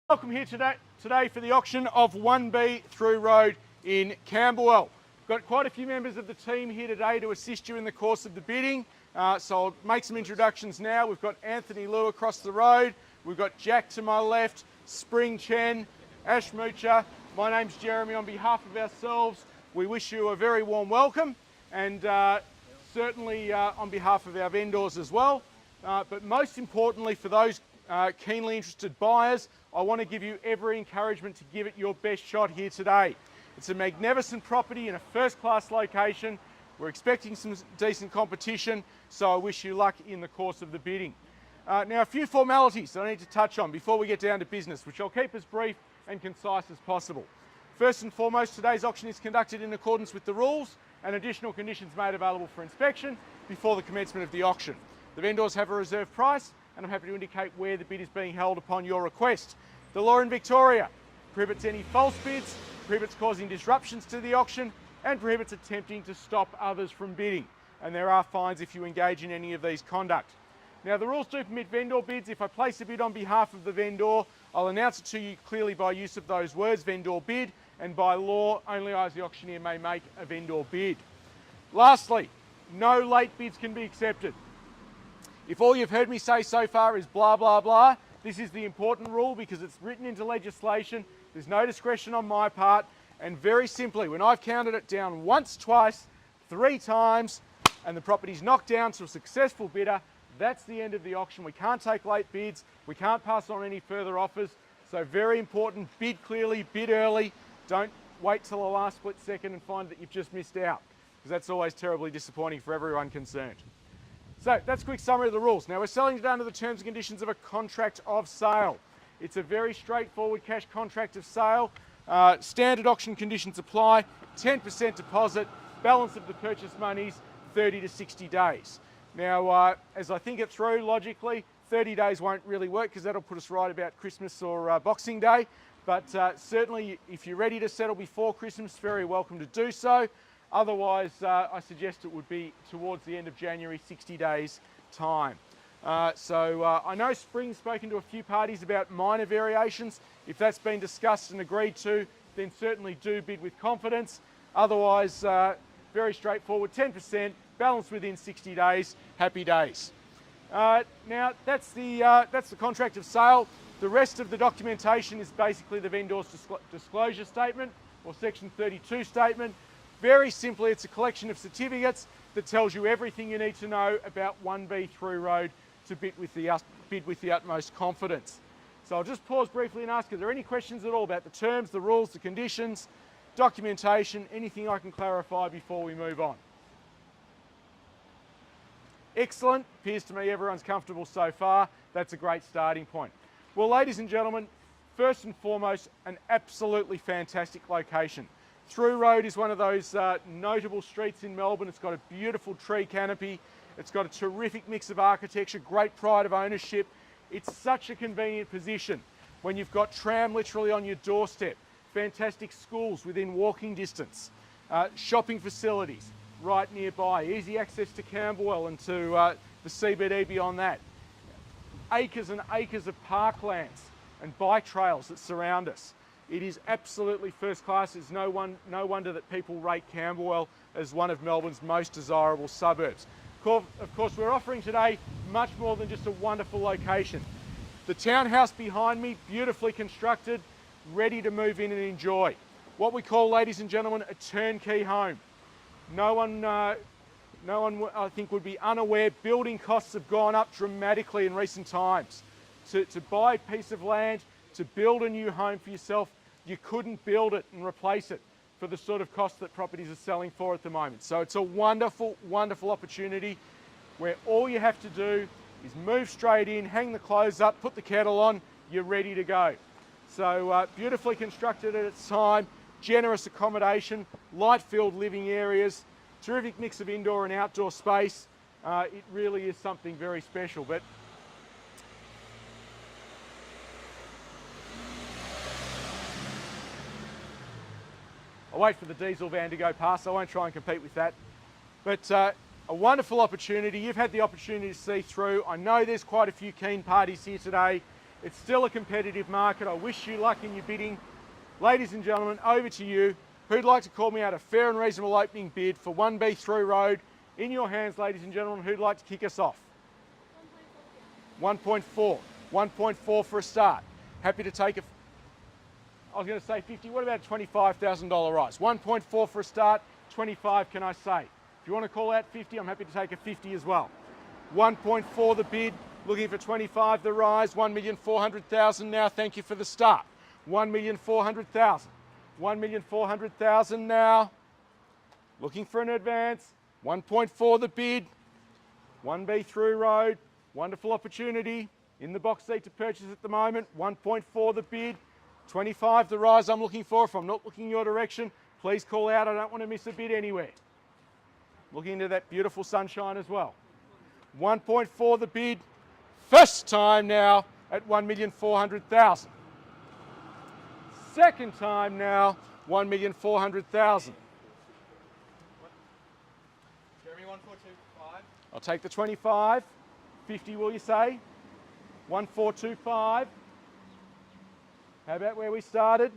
Welcome here today for the auction of 1B Through Road in Camberwell. Got quite a few members of the team here today to assist you in the course of the bidding. So I'll make some introductions now. We've got Anthony Liu across the road. We've got Jack to my left, Spring Chen, Ash Moocher. My name's Jeremy. On behalf of ourselves, we wish you a very warm welcome, and certainly on behalf of our vendors as well. But most importantly, for those keenly interested buyers, I want to give you every encouragement to give it your best shot here today. It's a magnificent property in a first-class location. We're expecting some decent competition, so I wish you luck in the course of the bidding. Now, a few formalities that I need to touch on before we get down to business, which I'll keep as brief and concise as possible. First and foremost, today's auction is conducted in accordance with the rules and additional conditions made available for inspection before the commencement of the auction. The vendors have a reserve price, and I'm happy to indicate where the bid is being held upon your request. The law in Victoria prohibits any false bids, prohibits causing disruptions to the auction, and prohibits attempting to stop others from bidding. And there are fines if you engage in any of these conduct. Now, the rules do permit vendor bids. If I place a bid on behalf of the vendor, I'll announce it to you clearly by use of those words, vendor bid, and by law, only I as the auctioneer may make a vendor bid. Lastly, no late bids can be accepted. If all you've heard me say so far is blah, blah, blah, this is the important rule because it's written into legislation. There's no discretion on my part. And very simply, when I've counted it down once, twice, 3 times, and the property's knocked down to a successful bidder, that's the end of the auction. We can't take late bids. We can't pass on any further offers. So very important, bid clearly, bid early. Don't wait till the last split second and find that you've just missed out, because that's always terribly disappointing for everyone concerned. So that's a quick summary of the rules. Now, we're selling it under the terms and conditions of a contract of sale. It's a very straightforward cash contract of sale. Standard auction conditions apply, 10% deposit, balance of the purchase monies, 30 to 60 days. Now, as I think it through logically, 30 days won't really work because that'll put us right about Christmas or Boxing Day. But certainly, if you're ready to settle before Christmas, very welcome to do so. Otherwise, I suggest it would be towards the end of January, 60 days time. I know Spring's spoken to a few parties about minor variations. If that's been discussed and agreed to, then certainly do bid with confidence. Otherwise, very straightforward, 10%, balance within 60 days, happy days. Now, that's the contract of sale. The rest of the documentation is basically the vendor's disclosure statement or Section 32 statement. Very simply, it's a collection of certificates that tells you everything you need to know about 1B Through Road to bid with the utmost confidence. So I'll just pause briefly and ask, are there any questions at all about the terms, the rules, the conditions, documentation, anything I can clarify before we move on? Excellent. Appears to me everyone's comfortable so far. That's a great starting point. Well, ladies and gentlemen, first and foremost, an absolutely fantastic location. Through Road is one of those notable streets in Melbourne. It's got a beautiful tree canopy. It's got a terrific mix of architecture, great pride of ownership. It's such a convenient position when you've got tram literally on your doorstep, fantastic schools within walking distance, shopping facilities right nearby, easy access to Camberwell and to the CBD beyond that. Acres and acres of parklands and bike trails that surround us. It is absolutely first class. It's no wonder that people rate Camberwell as one of Melbourne's most desirable suburbs. Of course, we're offering today much more than just a wonderful location. The townhouse behind me, beautifully constructed, ready to move in and enjoy. What we call, ladies and gentlemen, a turnkey home. No one, I think, would be unaware building costs have gone up dramatically in recent times. To buy a piece of land, to build a new home for yourself, you couldn't build it and replace it for the sort of cost that properties are selling for at the moment. So it's a wonderful, wonderful opportunity where all you have to do is move straight in, hang the clothes up, put the kettle on, you're ready to go. So beautifully constructed at its time, generous accommodation, light-filled living areas, terrific mix of indoor and outdoor space. It really is something very special. But I'll wait for the diesel van to go past. I won't try and compete with that. But a wonderful opportunity. You've had the opportunity to see through. I know there's quite a few keen parties here today. It's still a competitive market. I wish you luck in your bidding. Ladies and gentlemen, over to you. Who'd like to call me out a fair and reasonable opening bid for 1B through road? In your hands, ladies and gentlemen, who'd like to kick us off? 1.4. 1.4 for a start. Happy to take I was going to say 50. What about a $25,000 rise? 1.4 for a start. 25, can I say? If you want to call out 50, I'm happy to take a 50 as well. 1.4 the bid. Looking for 25 the rise. 1,400,000 now. Thank you for the start. 1,400,000. 1,400,000 now. Looking for an advance. 1.4 the bid. 1B through road. Wonderful opportunity. In the box seat to purchase at the moment. 1.4 the bid. 25 the rise I'm looking for. If I'm not looking your direction, please call out. I don't want to miss a bid anywhere. Looking into that beautiful sunshine as well. 1.4 the bid. First time now at 1,400,000. Second time now, 1,400,000. Jeremy, 1425. I'll take the 25. 50 will you say? 1425. How about where we started?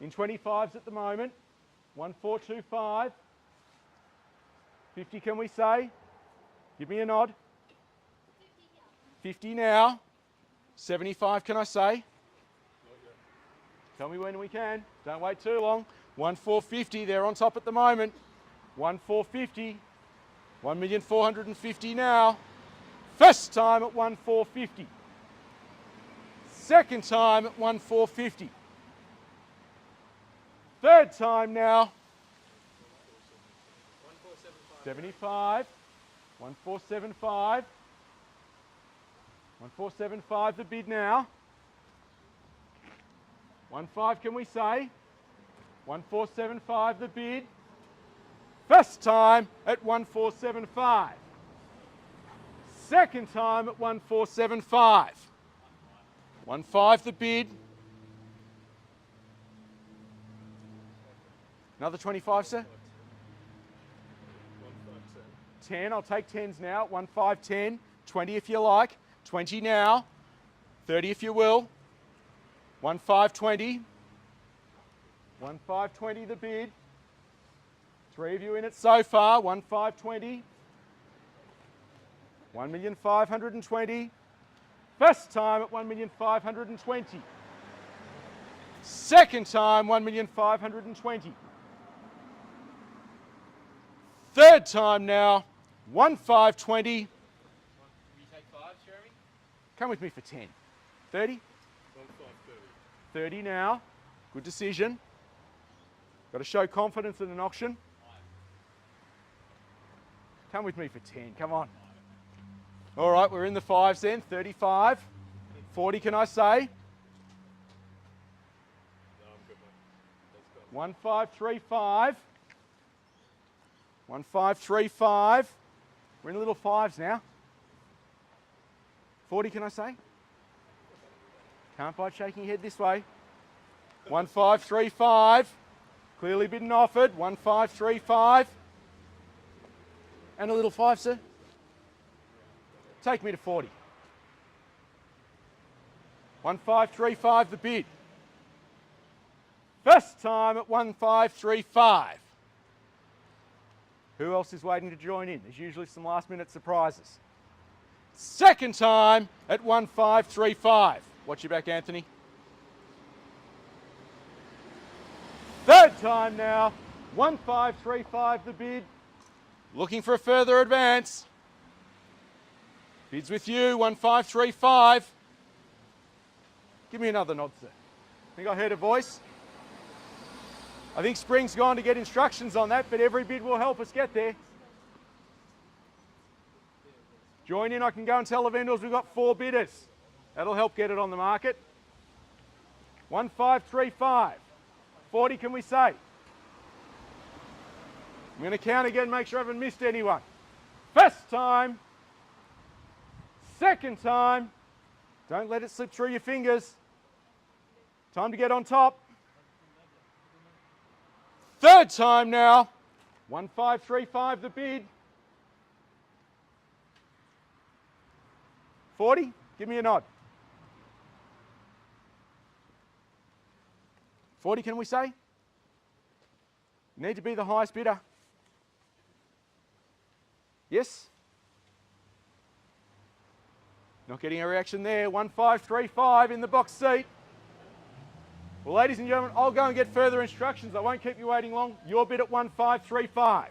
In 25s at the moment. 1425. 50 can we say? Give me a nod. 50 now. 75 can I say? Tell me when we can. Don't wait too long. 1,450, they're on top at the moment. 1,450. 1,450,000 now. First time at 1,450. Second time at 1,450. Third time now. 75. 1,475. 1,475 the bid now. 1.5 can we say? 1,475 the bid. First time at 1,475. Second time at 1,475. 1.5 the bid. Another 25, sir? 10, I'll take 10s now. 1.5, 10. 20 if you like. 20 now. 30 if you will. 1.5, 20. 1.5, 20 the bid. 3 of you in it so far. 1.5, 20. 1,520,000. First time at 1,520,000. Second time 1,520,000. Third time now 1,520,000. Will you take 5, Jeremy? Come with me for 10. 30? 1,530. 30 now. Good decision. Got to show confidence in an auction. Come with me for 10. Come on. All right, we're in the 5s then. 35. 40 can I say? No, I'm good, mate. Let's go. 1,535. 1,535. We're in the little 5s now. 40 can I say? Can't bite shaking your head this way. 1,535. Clearly bid and offered. 1,535. And a little 5, sir. Take me to 40. 1,535 the bid. First time at 1,535. Who else is waiting to join in? There's usually some last minute surprises. Second time at 1,535. Watch your back, Anthony. Third time now, 1,535 the bid. Looking for a further advance. Bids with you, 1,535. Give me another nod, sir. I think I heard a voice. I think Spring's gone to get instructions on that, but every bid will help us get there. Join in, I can go and tell the vendors we've got 4 bidders. That'll help get it on the market. 1,535. 40 can we say? I'm going to count again, make sure I haven't missed anyone. First time. Second time. Don't let it slip through your fingers. Time to get on top. Third time now. 1,535 the bid. 40, give me a nod. 40 can we say? Need to be the highest bidder. Yes? Not getting a reaction there. 1535 in the box seat. Well, ladies and gentlemen, I'll go and get further instructions. I won't keep you waiting long. Your bid at 1535.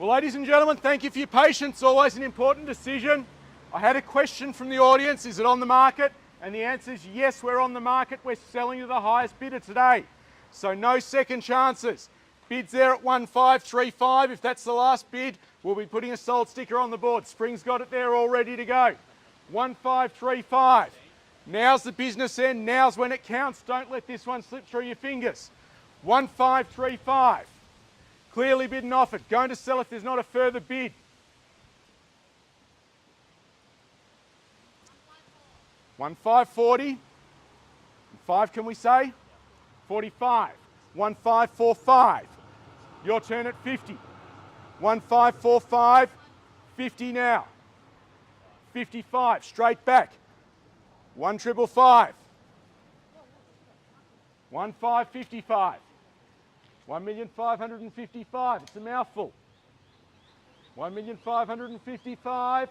Well, ladies and gentlemen, thank you for your patience. Always an important decision. I had a question from the audience. Is it on the market? And the answer is yes, we're on the market. We're selling to the highest bidder today. So no second chances. Bid's there at 1535. If that's the last bid, we'll be putting a sold sticker on the board. Spring's got it there all ready to go. 1535. Now's the business end. Now's when it counts. Don't let this one slip through your fingers. 1535. Clearly bid and offered. Going to sell if there's not a further bid. 1540. 5 can we say? 45. 1545. Your turn at 50. 1545. 50 now. 55. Straight back. 1555. 1555. 1,555,000. It's a mouthful. 1,555,000.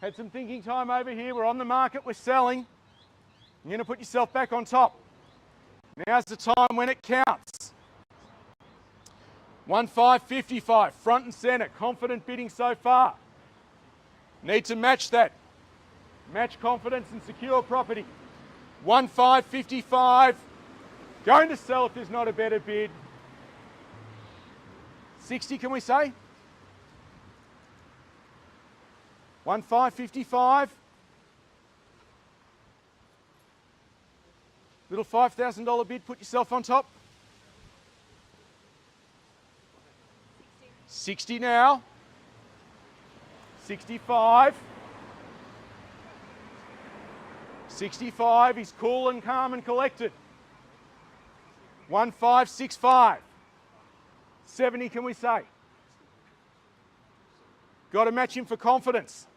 Had some thinking time over here. We're on the market. We're selling. You're going to put yourself back on top. Now's the time when it counts. 1555. Front and centre. Confident bidding so far. Need to match that. Match confidence and secure property. 1555. Going to sell if there's not a better bid. 60 can we say? 1555. Little $5,000 bid, put yourself on top. 60 now. 65. 65, he's cool and calm and collected. 1565. 70 can we say? Got to match him for confidence.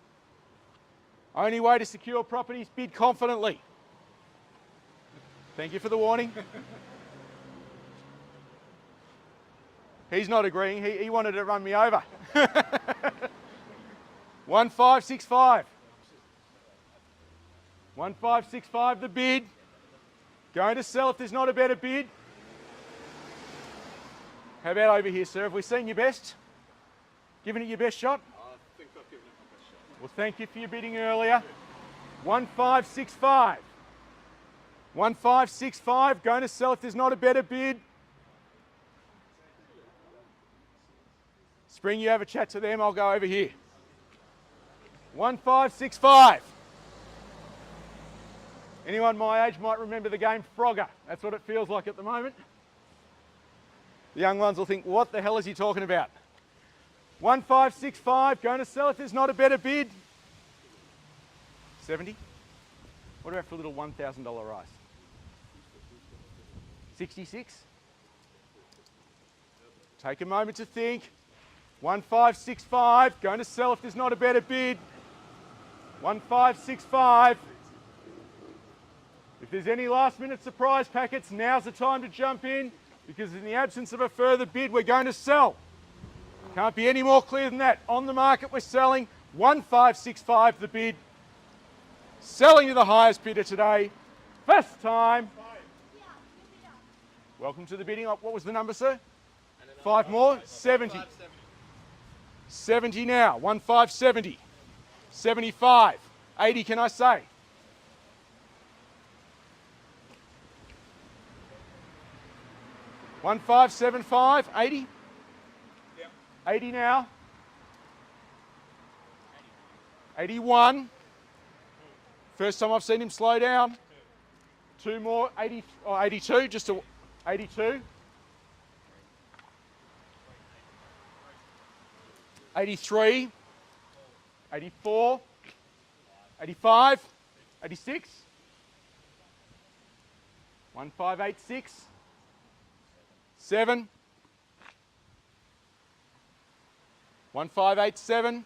Only way to secure properties, bid confidently. Thank you for the warning. He's not agreeing. He wanted to run me over. 1565. 1565 the bid. Going to sell if there's not a better bid. How about over here, sir? Have we seen your best? Given it your best shot? I think I've given it my best shot. Well, thank you for your bidding earlier. 1565. 1565. Going to sell if there's not a better bid. Spring, you have a chat to them. I'll go over here. 1565. Anyone my age might remember the game Frogger. That's what it feels like at the moment. The young ones will think, what the hell is he talking about? 1565, going to sell if there's not a better bid. 70. What about for a little $1,000 rice? 66. Take a moment to think. 1565, going to sell if there's not a better bid. 1565. If there's any last minute surprise packets, now's the time to jump in, because in the absence of a further bid, we're going to sell. Can't be any more clear than that. On the market, we're selling 1565 the bid. Selling to the highest bidder today. First time. Welcome to the bidding. What was the number, sir? 5 more? 70. 70 now. 1570. 75. 80, can I say? 1575, 80? Yep. 80 now. 81. First time I've seen him slow down. 2 more, 80, or 82, just to 82. 83. 84. 85. 86. 1586. 7. 1587.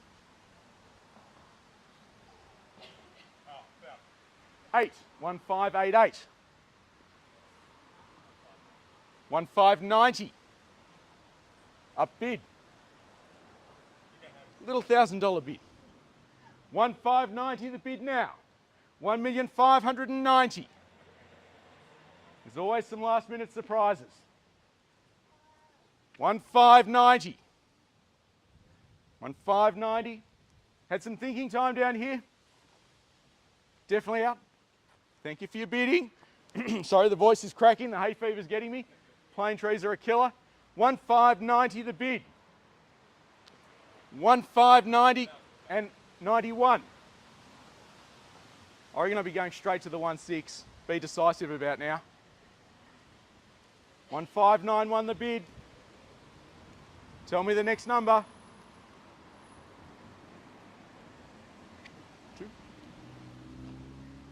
8. 1588. 1590. Up bid. Little $1,000 bid. 1590 the bid now. 1,590,000. There's always some last minute surprises. 1590. 1590. Had some thinking time down here. Definitely up. Thank you for your bidding. Sorry, the voice is cracking. The hay fever's getting me. Plane trees are a killer. 1590 the bid. 1590 and 91. I reckon I'll be going straight to the 16. Be decisive about now. 1591 the bid. Tell me the next number. 2.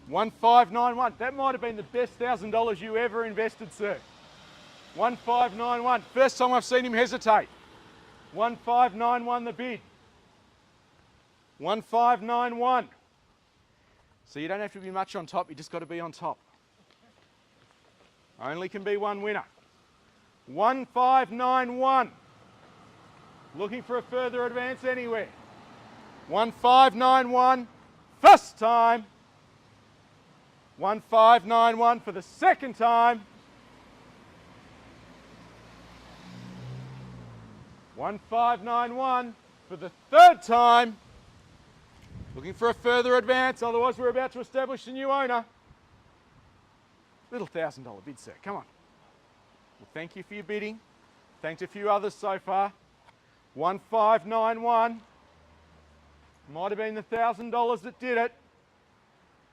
1591. That might have been the best $1,000 you ever invested, sir. 1591. First time I've seen him hesitate. 1591 the bid. 1591. So you don't have to be much on top, you just got to be on top. Only can be one winner. 1591. Looking for a further advance anywhere. 1591. First time. 1591 for the second time. 1591 for the third time. Looking for a further advance, otherwise we're about to establish a new owner. Little $1,000 bid, sir. Come on. Well, thank you for your bidding. Thanked a few others so far. 1591. Might have been the $1,000 that did it.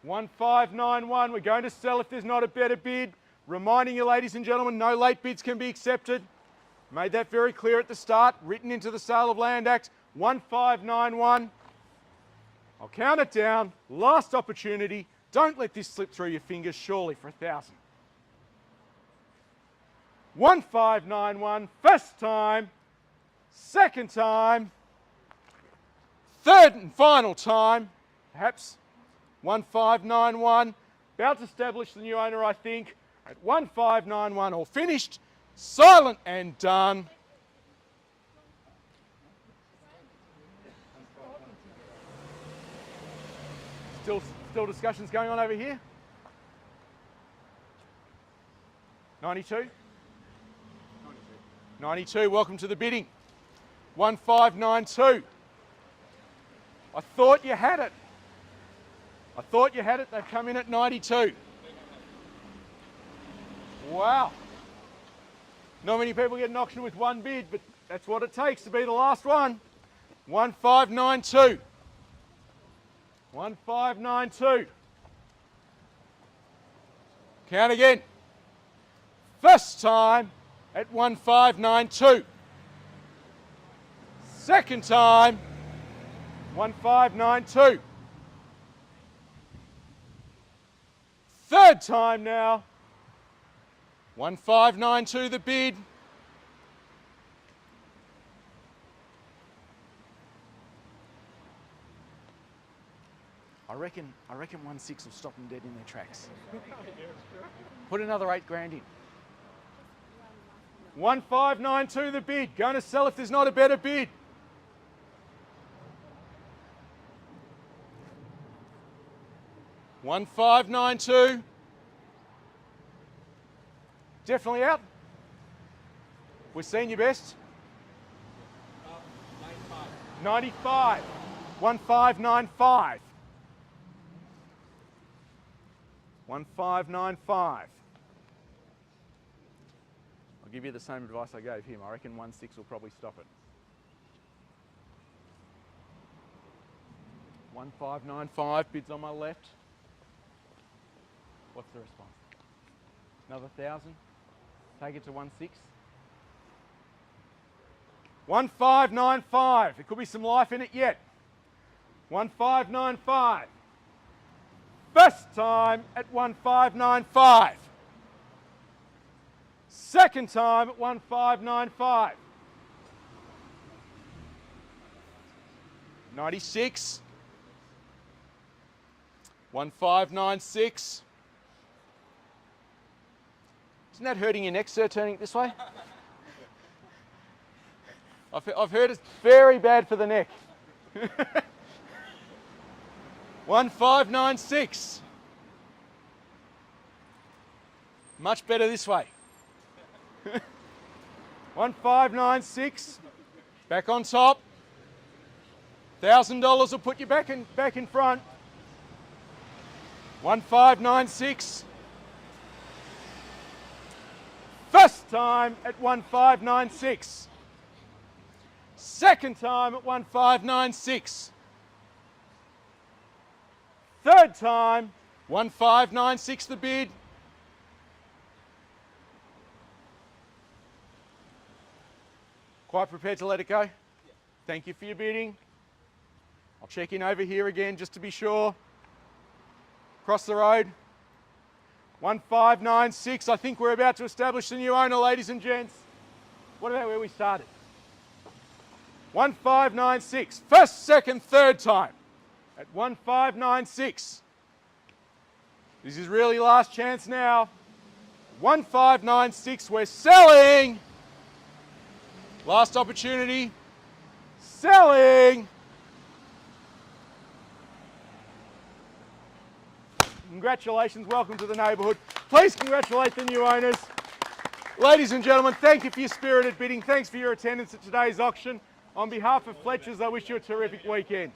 1591. We're going to sell if there's not a better bid. Reminding you, ladies and gentlemen, no late bids can be accepted. Made that very clear at the start. Written into the Sale of Land Act. 1591. I'll count it down. Last opportunity. Don't let this slip through your fingers, surely, for 1,000. 1591. First time. Second time. Third and final time. Perhaps. 1591. About to establish the new owner, I think. At 1591. All finished. Silent and done. Still discussions going on over here. 92? 92, welcome to the bidding. 1592. I thought you had it. They've come in at 92. Wow. Not many people get an auction with one bid, but that's what it takes to be the last one. 1592. 1592. Count again. First time at 1592. Second time, 1592. Third time now, 1592 the bid. I reckon 1.6 will stop them dead in their tracks. Put another 8 grand in. 1592 the bid. Going to sell if there's not a better bid. $1592. Definitely out. We're seeing your best. 95. 1595. 1595. I'll give you the same advice I gave him. I reckon 1.6 will probably stop it. 1595, bids on my left. What's the response? Another 1,000. Take it to 1.6. 1595. There could be some life in it yet. 1595. First time at 1595. Second time at 1595. 96. 1596. Isn't that hurting your neck, sir, turning it this way? I've heard it's very bad for the neck. 1596. Much better this way. 1596. Back on top. $1,000 will put you back in front. 1596. First time at 1596. Second time at 1596. Third time, 1596 the bid. Quite prepared to let it go? Yeah. Thank you for your bidding. I'll check in over here again just to be sure. Across the road. 1596. I think we're about to establish the new owner, ladies and gents. What about where we started? 1596. First, second, third time at 1596. This is really last chance now. 1596. We're selling. Last opportunity. Selling. Congratulations, welcome to the neighbourhood. Please congratulate the new owners. Ladies and gentlemen, thank you for your spirited bidding. Thanks for your attendance at today's auction. On behalf of Fletchers, I wish you a terrific weekend.